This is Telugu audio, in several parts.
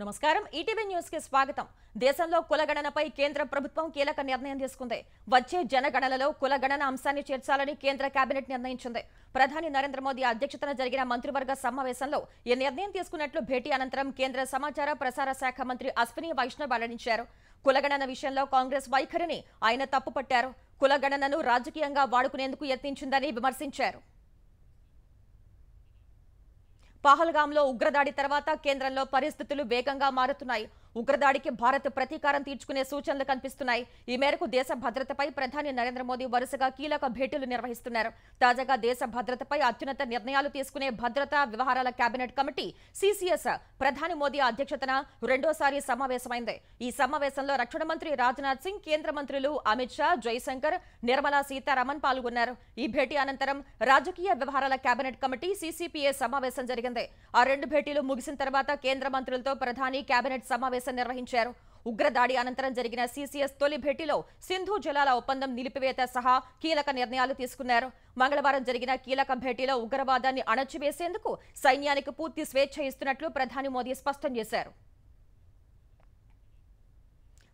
నమస్కారం ఈటీవీ న్యూస్ కి స్వాగతం. దేశంలో కులగణనపై కేంద్ర ప్రభుత్వం కీలక నిర్ణయం తీసుకుంది. వచ్చే జనగణనలో కులగణన అంశాన్ని చేర్చాలని కేంద్ర కేబినెట్ నిర్ణయించింది. ప్రధాని నరేంద్ర మోదీ అధ్యక్షతన జరిగిన మంత్రివర్గ సమావేశంలో ఈ నిర్ణయం తీసుకున్నట్లు భేటీ అనంతరం కేంద్ర సమాచార ప్రసార శాఖ మంత్రి అశ్విని వైష్ణవ్ వెల్లడించారు. కులగణన విషయంలో కాంగ్రెస్ వైఖరిని ఆయన తప్పుపట్టారు. కులగణనను రాజకీయంగా వాడుకునేందుకు యత్నించిందని విమర్శించారు. పహల్గాంలో ఉగ్రదాడి తర్వాత కేంద్రంలో పరిస్థితులు వేగంగా మారుతున్నాయి. ఉగ్రదాడికి భారత్ ప్రతీకారం తీర్చుకునే సూచనలు కనిపిస్తున్నాయి. ఈ మేరకు దేశ భద్రతపై ప్రధాని నరేంద్ర మోదీ వరుసగా కీలక భేటీలు నిర్వహిస్తున్నారు. తాజాగా దేశ భద్రతపై అత్యున్నత నిర్ణయాలు తీసుకునే భద్రతా వ్యవహారాల కేబినెట్ కమిటీ సిసిఎస్ ప్రధాని మోదీ అధ్యక్షతన రెండోసారి సమావేశమైంది. ఈ సమావేశంలో రక్షణ మంత్రి రాజ్నాథ్ సింగ్, కేంద్ర మంత్రులు అమిత్ షా, జైశంకర్, నిర్మలా సీతారామన్ పాల్గొన్నారు. ఈ భేటీ అనంతరం రాజకీయ వ్యవహారాల కేబినెట్ కమిటీ సిసిపిఏ సమావేశం జరిగింది. ఆ రెండు భేటీలు ముగిసిన తర్వాత కేంద్ర మంత్రులతో ప్రధాని కేబినెట్ సమావేశం నిర్వహించారు. ఉగ్రదాడి అనంతరం జరిగిన సిసిఎస్ తొలి భేటీలో సింధు జలాల ఒప్పందం నిలిపివేత సహా కీలక నిర్ణయాలు తీసుకున్నారు. మంగళవారం జరిగిన కీలక భేటీలో ఉగ్రవాదాన్ని అణచివేసేందుకు సైన్యానికి పూర్తి స్వేచ్ఛ ఇస్తున్నట్లు ప్రధాని మోదీ స్పష్టం చేశారు.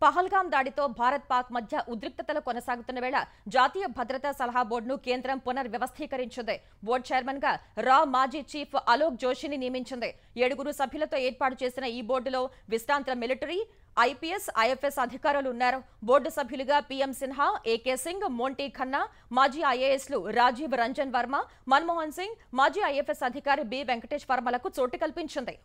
పహల్గాం దాడితో భారత్ పాక్ మధ్య ఉద్రిక్తతలు కొనసాగుతున్న వేళ జాతీయ భద్రతా సలహా బోర్డును కేంద్రం పునర్వ్యవస్థీకరించింది. బోర్డు చైర్మన్ గా రా మాజీ చీఫ్ అలోక్ జోషిని నియమించింది. 7 సభ్యులతో ఏర్పాటు చేసిన ఈ బోర్డులో విశ్రాంత మిలిటరీ, ఐపీఎస్, ఐఎఫ్ఎస్ అధికారులు ఉన్నారు. బోర్డు సభ్యులుగా పీఎం సిన్హా, ఏకే సింగ్, మోంటీ ఖన్నా, మాజీ ఐఏఎస్లు రాజీవ్ రంజన్ వర్మ, మన్మోహన్ సింగ్, మాజీ ఐఎఫ్ఎస్ అధికారి బి వెంకటేష్ వర్మలకు చోటు కల్పించింది.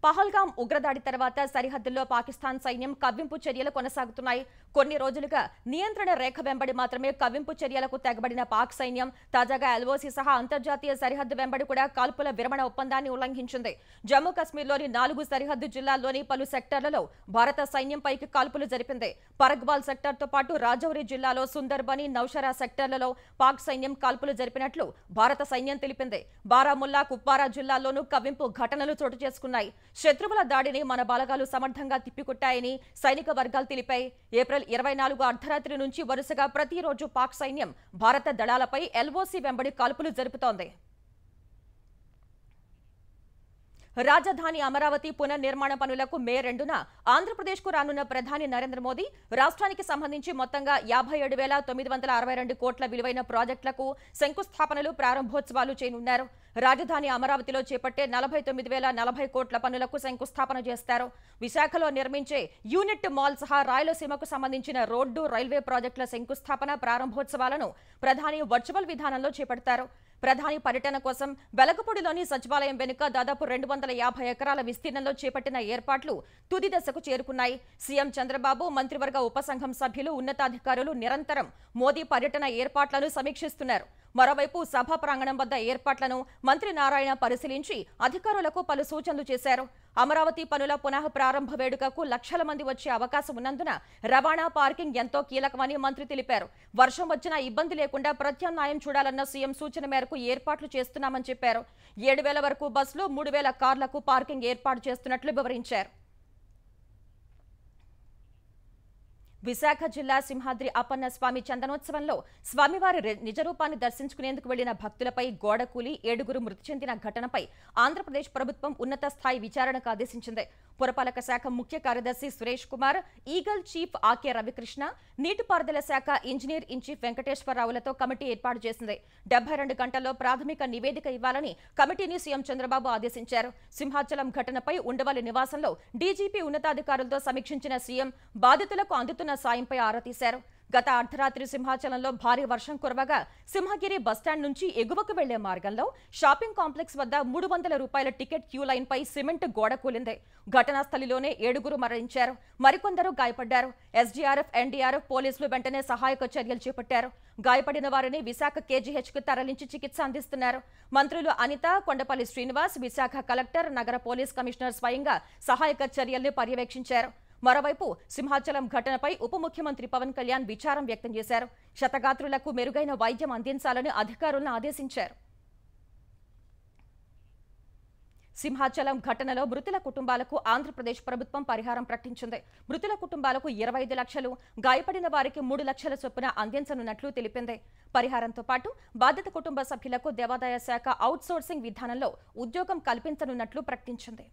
పహల్గాం ఉగ్రదాడి తర్వాత సరిహద్దుల్లో పాకిస్తాన్ సైన్యం కవ్వింపు చర్యలు కొనసాగుతున్నాయి. కొన్ని రోజులుగా నియంత్రణ రేఖ వెంబడి మాత్రమే కవ్వింపు చర్యలకు తెగబడిన పాక్ సైన్యం తాజాగా ఎల్ఓసి సహా అంతర్జాతీయ సరిహద్దు వెంబడి కూడా కాల్పుల విరమణ ఒప్పందాన్ని ఉల్లంఘించింది. జమ్మూ కశ్మీర్లోని 4 సరిహద్దు జిల్లాల్లోని పలు సెక్టార్లలో భారత సైన్యంపైకి కాల్పులు జరిపింది. పరగ్బాల్ సెక్టార్తో పాటు రాజౌరి జిల్లాలో సుందర్బని, నౌషరా సెక్టార్లలో పాక్ సైన్యం కాల్పులు జరిపినట్లు భారత సైన్యం తెలిపింది. బారాముల్లా, కుప్వారా జిల్లాల్లోనూ కవ్వింపు ఘటనలు చోటు చేసుకున్నాయి. శత్రువుల దాడిని మన బలగాలు సమర్థంగా తిప్పికొట్టాయని సైనిక వర్గాలు తెలిపాయి. ఏప్రిల్ 24 అర్ధరాత్రి నుంచి వరుసగా ప్రతిరోజు పాక్ సైన్యం భారత దళాలపై ఎల్ఓసి వెంబడి కాల్పులు జరుపుతోంది. రాజధాని అమరావతి పునర్నిర్మాణ పనులకు మే 2న ఆంధ్రప్రదేశ్కు రానున్న ప్రధాని నరేంద్ర మోదీ రాష్ట్రానికి సంబంధించి మొత్తంగా 57,962 కోట్ల విలువైన ప్రాజెక్టులకు శంకుస్థాపనలు, ప్రారంభోత్సవాలు చేయనున్నారు. రాజధాని అమరావతిలో చేపట్టే 49,040 కోట్ల పనులకు శంకుస్థాపన చేస్తారు. విశాఖలో నిర్మించే యూనిట్ మాల్ సహా రాయలసీమకు సంబంధించిన రోడ్డు, రైల్వే ప్రాజెక్టుల శంకుస్థాపన, ప్రారంభోత్సవాలను ప్రధాని వర్చువల్ విధానంలో చేపడతారు. ప్రధాని పర్యటన కోసం వెలగపూడిలోని సచివాలయం వెనుక దాదాపు 250 ఎకరాల విస్తీర్ణంలో చేపట్టిన ఏర్పాట్లు తుది దశకు చేరుకున్నాయి. సీఎం చంద్రబాబు, మంత్రివర్గ ఉపసంఘం సభ్యులు, ఉన్నతాధికారులు నిరంతరం మోదీ పర్యటన ఏర్పాట్లను సమీక్షిస్తున్నారు. మరోవైపు సభా ప్రాంగణం వద్ద ఏర్పాట్లను మంత్రి నారాయణ పరిశీలించి అధికారులకు పలు సూచనలు చేశారు. అమరావతి పనుల పునః ప్రారంభ వేడుకకు లక్షల మంది వచ్చే అవకాశం ఉన్నందున రవాణా, పార్కింగ్ ఎంతో కీలకమని మంత్రి తెలిపారు. వర్షం వచ్చినా ఇబ్బంది లేకుండా ప్రత్యామ్నాయం చూడాలన్న సీఎం సూచన మేరకు ఏర్పాట్లు చేస్తున్నామని చెప్పారు. 7,000 వరకు బస్సులు, 3,000 కార్లకు పార్కింగ్ ఏర్పాటు చేస్తున్నట్లు వివరించారు. విశాఖ జిల్లా సింహాద్రి అప్పన్న స్వామి చందనోత్సవంలో స్వామివారి నిజరూపాన్ని దర్శించుకునేందుకు వెళ్లిన భక్తులపై గోడ కూలి 7 మృతి చెందిన ఘటనపై ఆంధ్రప్రదేశ్ ప్రభుత్వం ఉన్నత స్థాయి విచారణకు ఆదేశించింది. పురపాలక శాఖ ముఖ్య కార్యదర్శి సురేష్ కుమార్, ఈగల్ చీఫ్ ఆకే రవికృష్ణ, నీటిపారుదల శాఖ ఇంజనీర్ ఇన్ చీఫ్ వెంకటేశ్వరరావులతో కమిటీ ఏర్పాటు చేసింది. 72 గంటల్లో ప్రాథమిక నివేదిక ఇవ్వాలని కమిటీని సీఎం చంద్రబాబు ఆదేశించారు. సింహాచలం ఘటనపై ఉండవల్లి నివాసంలో డీజీపీ ఉన్నతాధికారులతో సమీక్షించిన సీఎం బాధితులకు అందుతున్న సాయంపై ఆరా తీశారు. గత అర్ధరాత్రి సింహాచలంలో భారీ వర్షం కురవగా సింహగిరి బస్టాండ్ నుంచి ఎగువకు వెళ్లే మార్గంలో షాపింగ్ కాంప్లెక్స్ వద్ద 300 రూపాయల టికెట్ క్యూ లైన్ పై సిమెంట్ గోడ కూలింది. ఘటనా స్థలిలోనే 7 మరణించారు, మరికొందరు గాయపడ్డారు. ఎస్డీఆర్ఎఫ్, ఎన్డీఆర్ఎఫ్ పోలీసులు వెంటనే సహాయక చర్యలు చేపట్టారు. గాయపడిన వారిని విశాఖ కేజీహెచ్కు తరలించి చికిత్స అందిస్తున్నారు. మంత్రులు అనిత, కొండపల్లి శ్రీనివాస్, విశాఖ కలెక్టర్, నగర పోలీస్ కమిషనర్ స్వయంగా సహాయక చర్యల్ని పర్యవేక్షించారు. మరోవైపు సింహాచలం ఘటనపై ఉప ముఖ్యమంత్రి పవన్ కళ్యాణ్ విచారం వ్యక్తం చేశారు. క్షతగాత్రులకు మెరుగైన వైద్యం అందించాలని అధికారులను ఆదేశించారు. సింహాచలం ఘటనలో మృతుల కుటుంబాలకు ఆంధ్రప్రదేశ్ ప్రభుత్వం పరిహారం ప్రకటించింది. మృతుల కుటుంబాలకు 25 లక్షలు, గాయపడిన వారికి 3 లక్షల చొప్పున అందించనున్నట్లు తెలిపింది. పరిహారంతో పాటు బాధిత కుటుంబ సభ్యులకు దేవాదాయ శాఖ అవుట్ సోర్సింగ్ విధానంలో ఉద్యోగం కల్పించనున్నట్లు ప్రకటించింది.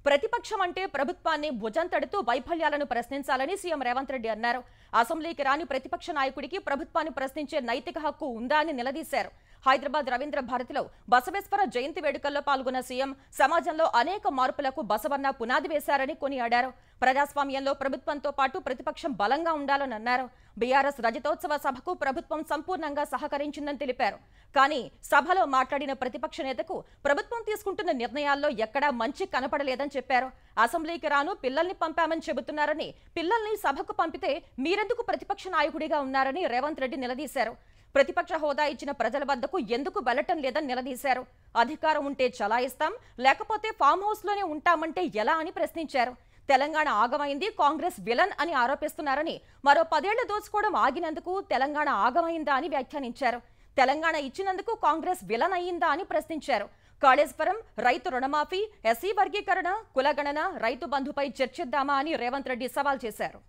ప్రతిపక్షం అంటే ప్రభుత్వాన్ని భుజం తడుతూ వైఫల్యాలను ప్రశ్నించాలని సీఎం రేవంత్ రెడ్డి అన్నారు. అసెంబ్లీకి రాని ప్రతిపక్ష నాయకుడికి ప్రభుత్వాన్ని ప్రశ్నించే నైతిక హక్కు ఉందా అని నిలదీశారు. హైదరాబాద్ రవీంద్ర భారతిలో బసవేశ్వర జయంతి వేడుకల్లో పాల్గొన్న సీఎం సమాజంలో అనేక మార్పులకు బసవన్న పునాది వేశారని కొనియాడారు. ప్రజాస్వామ్యంలో ప్రభుత్వంతో పాటు ప్రతిపక్షం బలంగా ఉండాలని అన్నారు. బీఆర్ఎస్ రజతోత్సవ సభకు ప్రభుత్వం సంపూర్ణంగా సహకరించిందని తెలిపారు. కానీ సభలో మాట్లాడిన ప్రతిపక్ష నేతకు ప్రభుత్వం తీసుకుంటున్న నిర్ణయాల్లో ఎక్కడా మంచి కనపడలేదని చెప్పారు. అసెంబ్లీకి రాను పిల్లల్ని పంపామని చెబుతున్నారని, పిల్లల్ని సభకు పంపితే మీరెందుకు ప్రతిపక్ష నాయకుడిగా ఉన్నారని రేవంత్ రెడ్డి నిలదీశారు. ప్రతిపక్ష హోదా ఇచ్చిన ప్రజల వద్దకు ఎందుకు వెళ్లటం లేదని నిలదీశారు. అధికారం ఉంటే చలాయిస్తాం, లేకపోతే ఫామ్ హౌస్ లోనే ఉంటామంటే ఎలా అని ప్రశ్నించారు. తెలంగాణ ఆగమైంది, కాంగ్రెస్ విలన్ అని ఆరోపిస్తున్నారని, మరో 10 ఏళ్లు దోచుకోవడం ఆగినందుకు తెలంగాణ ఆగమైందా అని వ్యాఖ్యానించారు. తెలంగాణ ఇచ్చినందుకు కాంగ్రెస్ విలన్ అయ్యిందా అని ప్రశ్నించారు. కాళేశ్వరం, రైతు రుణమాఫీ, ఎస్సీ వర్గీకరణ, కులగణన, రైతు బంధుపై చర్చిద్దామా అని రేవంత్ రెడ్డి సవాల్ చేశారు.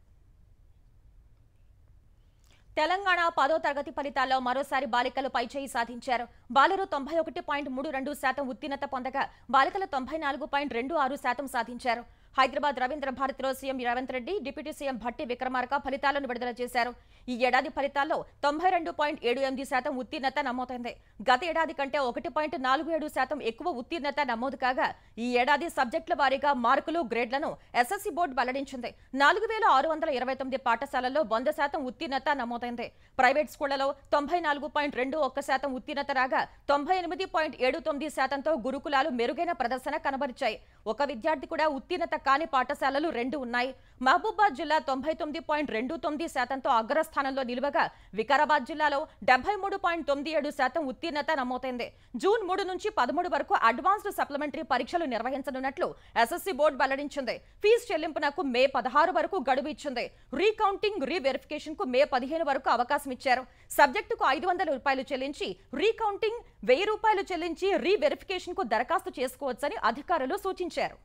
తెలంగాణ 10వ తరగతి ఫలితాల్లో మరోసారి బాలికలు పైచేయి సాధించారు. బాలురు 91.32% ఉత్తీర్ణత పొందగా బాలికలు 94.26% సాధించారు. హైదరాబాద్ రవీంద్ర భారతిలో CM Revanth Reddy, deputy CM Bhatti Vikramarka ఫలితాలను విడుదల చేశారు. ఈ ఏడాది ఫలితాల్లో 92.78% ఉత్తీర్ణత నమోదైంది. గత ఏడాది కంటే 1.47% ఎక్కువ ఉత్తీర్ణత నమోదు కాగా ఈ ఏడాది సబ్జెక్టుల వారీగా మార్కులు, గ్రేడ్లను ఎస్ఎస్సీ బోర్డు వెల్లడించింది. 4629 పాఠశాలల్లో 100% ఉత్తీర్ణత నమోదైంది. ప్రైవేట్ స్కూళ్లలో 94.21% ఉత్తీర్ణత రాగా 98.79%తో గురుకులాలు మెరుగైన ప్రదర్శన కనబరిచాయి. ఒక విద్యార్థి కూడా ఉత్తీర్ణత కాని పాఠశాలలు 2 ఉన్నాయి. మహబూబాద్ జిల్లా 99.29%తో అగ్రస్థానంలో నిలువగా వికారాబాద్ జిల్లాలో 73.97% ఉత్తీర్ణత నమోదైంది. జూన్ 3 నుంచి 13 వరకు అడ్వాన్స్డ్ సప్లిమెంటరీ పరీక్షలు నిర్వహించనున్నట్లు ఎస్ఎస్సీ బోర్డు వెల్లడించింది. ఫీజు చెల్లింపునకు మే 16 వరకు గడువు ఇచ్చింది. రీకౌంటింగ్, రీవెరిఫికేషన్ కు మే 15 వరకు అవకాశం ఇచ్చారు. సబ్జెక్టుకు 500 రూపాయలు చెల్లించి రీకౌంటింగ్, 1000 రూపాయలు చెల్లించి రీవెరిఫికేషన్ కు దరఖాస్తు చేసుకోవచ్చని అధికారులు సూచించారు.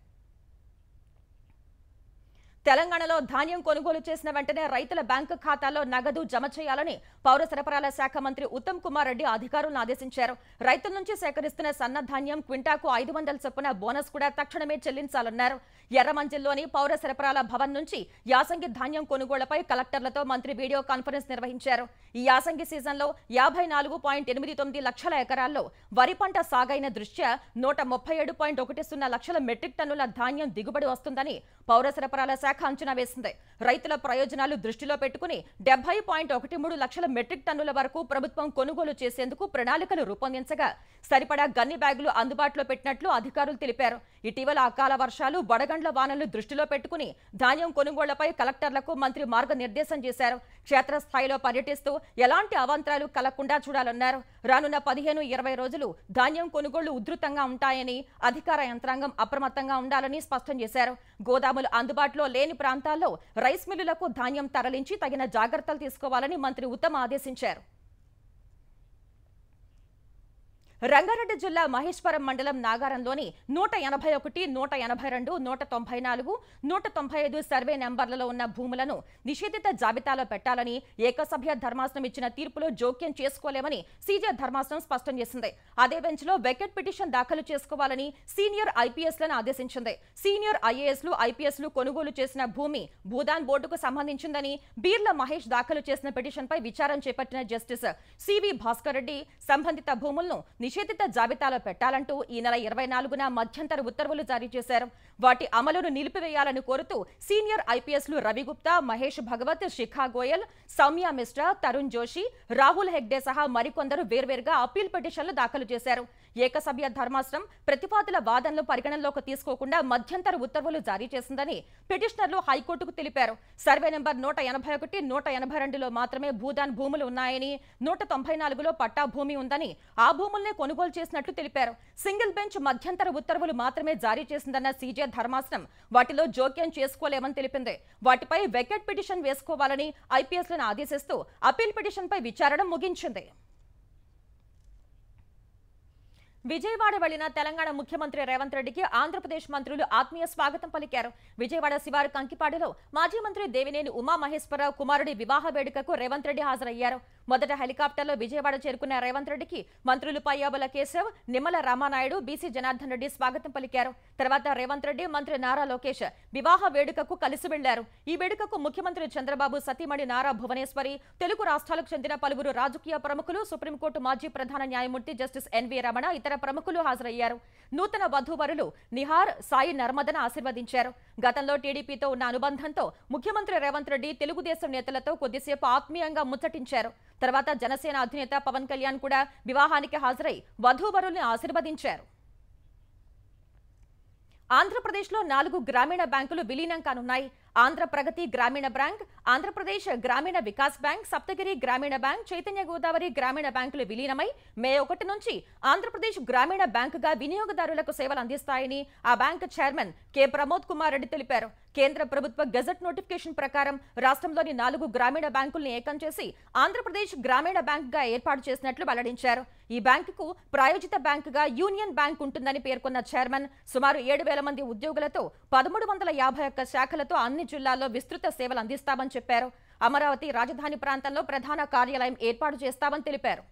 తెలంగాణలో ధాన్యం కొనుగోలు చేసిన వెంటనే రైతుల బ్యాంకు ఖాతాల్లో నగదు జమ చేయాలని పౌర సరఫరాల శాఖ మంత్రి ఉత్తమ్ కుమార్ రెడ్డి అధికారులను ఆదేశించారు. రైతుల నుంచి సేకరిస్తున్న సన్న ధాన్యం క్వింటాకు 500 చొప్పున బోనస్ కూడా తక్షణమే చెల్లించాలన్నారు. ఎర్రమంజిల్లోని పౌర సరఫరాల భవన్ నుంచి యాసంగి ధాన్యం కొనుగోళ్లపై కలెక్టర్లతో మంత్రి వీడియో కాన్ఫరెన్స్ నిర్వహించారు. ఈ యాసంగి సీజన్లో 54.89 లక్షల ఎకరాల్లో వరి పంట సాగైన దృష్ట్యా 137.10 లక్షల మెట్రిక్ టన్నుల ధాన్యం దిగుబడి వస్తుందని పౌర సరఫరాల శాఖ అంచనా వేసింది. రైతుల ప్రయోజనాలు దృష్టిలో పెట్టుకుని 70.13 లక్షల మెట్రిక్ టన్నుల వరకు ప్రభుత్వం కొనుగోలు చేసేందుకు ప్రణాళికలు రూపొందించగా సరిపడా గన్ని బ్యాగులు అందుబాటులో పెట్టినట్లు అధికారులు తెలిపారు. ఇటీవల అకాల వర్షాలు, వడగండ్ల వానలు దృష్టిలో పెట్టుకుని ధాన్యం కొనుగోళ్లపై కలెక్టర్లకు మంత్రి మార్గనిర్దేశం చేశారు. క్షేత్రస్థాయిలో పర్యటిస్తూ ఎలాంటి అవాంతరాలు కలగకుండా చూడాలన్నారు. రానున్న 15-20 రోజులు ధాన్యం కొనుగోళ్లు ఉధృతంగా ఉంటాయని, అధికార యంత్రాంగం అప్రమత్తంగా ఉండాలని స్పష్టం చేశారు. గోదాములు అందుబాటులో లేని ప్రాంతాల్లో రైస్ మిల్లులకు ధాన్యం తరలించి తగిన జాగ్రత్తలు తీసుకోవాలని మంత్రి ఉత్తమ్ ఆదేశించారు. రంగారెడ్డి జిల్లా మహేశ్వరం మండలం నాగారంలోని 181, 182, 194, 195 సర్వే నెంబర్లలో ఉన్న భూములను నిషేధిత జాబితాలో పెట్టాలని ఏకసభ్య ధర్మాసనం ఇచ్చిన తీర్పులో జోక్యం చేసుకోలేమని సీజే ధర్మాసనం స్పష్టం చేసింది. అదే బెంచ్లో వెకెట్ పిటిషన్ దాఖలు చేసుకోవాలని సీనియర్ ఐపీఎస్లను ఆదేశించింది. సీనియర్ ఐఏఎస్లు, ఐపీఎస్లు కొనుగోలు చేసిన భూమి భూదాన్ బోర్డుకు సంబంధించిందని బీర్ల మహేష్ దాఖలు చేసిన పిటిషన్పై విచారణ చేపట్టిన జస్టిస్ సివి భాస్కర్ రెడ్డి సంబంధిత భూములను నిషేధిత జాబితాలో పెట్టాలంటూ ఈ నెల 24న మధ్యంతర ఉత్తర్వులు జారీ చేశారు. వాటి అమలును నిలిపివేయాలని కోరుతూ సీనియర్ ఐపీఎస్లు రవిగుప్తా, మహేష్ భగవత్, శిఖా గోయల్, సౌమ్య మిశ్రా, తరుణ్ జోషి, రాహుల్ హెగ్డే సహా మరికొందరు వేర్వేరుగా అప్పీల్ పిటిషన్లు దాఖలు చేశారు. ఏకసభ్య ధర్మాసనం ప్రతిపాదుల వాదనలు పరిగణనలోకి తీసుకోకుండా మధ్యంతర ఉత్తర్వులు జారీ చేసిందని పిటిషనర్లు హైకోర్టుకు తెలిపారు. సర్వే నెంబర్ 181, 182లో మాత్రమే భూదాన్ భూములు ఉన్నాయని, 194లో పట్టా భూమి ఉందని, ఆ భూముల్నే కొనుగోలు చేసినట్లు తెలిపారు. సింగిల్ బెంచ్ మధ్యంతర ఉత్తర్వులు మాత్రమే జారీ చేసిందన్న సీజే ధర్మాసనం వాటిలో జోక్యం చేసుకోలేమని తెలిపింది. వాటిపై వెకెట్ పిటిషన్ వేసుకోవాలని ఐపీఎస్లను ఆదేశిస్తూ అప్పీల్ పిటిషన్పై విచారణ ముగించింది. విజయవాడ వెళ్లిన తెలంగాణ ముఖ్యమంత్రి రేవంత్ రెడ్డికి ఆంధ్రప్రదేశ్ మంత్రులు ఆత్మీయ స్వాగతం పలికారు. విజయవాడ శివారు కంకిపాడులో మాజీ మంత్రి దేవినేని ఉమామహేశ్వరరావు కుమారుడి వివాహ వేడుకకు రేవంత్ రెడ్డి హాజరయ్యారు. మొదట హెలికాప్టర్లో విజయవాడ చేరుకున్న రేవంత్ రెడ్డికి మంత్రులు పయ్యావుల కేశవ్, నిమ్మల రామానాయుడు, బీసీ జనార్దన్ రెడ్డి స్వాగతం పలికారు. తర్వాత రేవంత్ రెడ్డి, మంత్రి నారా లోకేష్ వివాహ వేడుకకు కలిసి వెళ్లారు. ఈ వేడుకకు ముఖ్యమంత్రి చంద్రబాబు సతీమణి నారా భువనేశ్వరి, తెలుగు రాష్ట్రాలకు చెందిన పలువురు రాజకీయ ప్రముఖులు, సుప్రీంకోర్టు మాజీ ప్రధాన న్యాయమూర్తి జస్టిస్ ఎన్వి రమణ, ఇతర ప్రముఖులు హాజరయ్యారు. నూతన వధూవరులు నిహార్, సాయి నర్మదను ఆశీర్వదించారు. గతంలో టీడీపీతో ఉన్న అనుబంధంతో ముఖ్యమంత్రి రేవంత్ రెడ్డి తెలుగుదేశం నేతలతో కొద్దిసేపు ఆత్మీయంగా ముచ్చటించారు. తర్వాత జనసేన అధినేత పవన్ కళ్యాణ్ కూడా వివాహానికి హాజరై వధూవరుల్ని ఆశీర్వదించారు. ఆంధ్రప్రదేశ్లో 4 గ్రామీణ బ్యాంకులు విలీనం కానున్నాయి. ఆంధ్ర ప్రగతి గ్రామీణ బ్యాంక్, ఆంధ్రప్రదేశ్ గ్రామీణ వికాస్ బ్యాంక్, సప్తగిరి గ్రామీణ బ్యాంక్, చైతన్య గోదావరి గ్రామీణ బ్యాంకులు విలీనమై మే 1 నుంచి ఆంధ్రప్రదేశ్ గ్రామీణ బ్యాంకుగా వినియోగదారులకు సేవలు అందిస్తాయని ఆ bank chairman K Pramod Kumar Reddy తెలిపారు. కేంద్ర ప్రభుత్వ గెజెట్ నోటిఫికేషన్ ప్రకారం రాష్ట్రంలోని 4 గ్రామీణ బ్యాంకుల్ని ఏకం చేసి ఆంధ్రప్రదేశ్ గ్రామీణ బ్యాంకుగా ఏర్పాటు చేసినట్లు వెల్లడించారు. ఈ బ్యాంకుకు ప్రాయోజిత బ్యాంకుగా యూనియన్ బ్యాంక్ ఉంటుందని పేర్కొన్న చైర్మన్ సుమారు 7,000 మంది ఉద్యోగులతో 1351 శాఖలతో అన్ని జిల్లాల్లో విస్తృత సేవలు అందిస్తామని చెప్పారు. అమరావతి రాజధాని ప్రాంతంలో ప్రధాన కార్యాలయం ఏర్పాటు చేస్తామని తెలిపారు.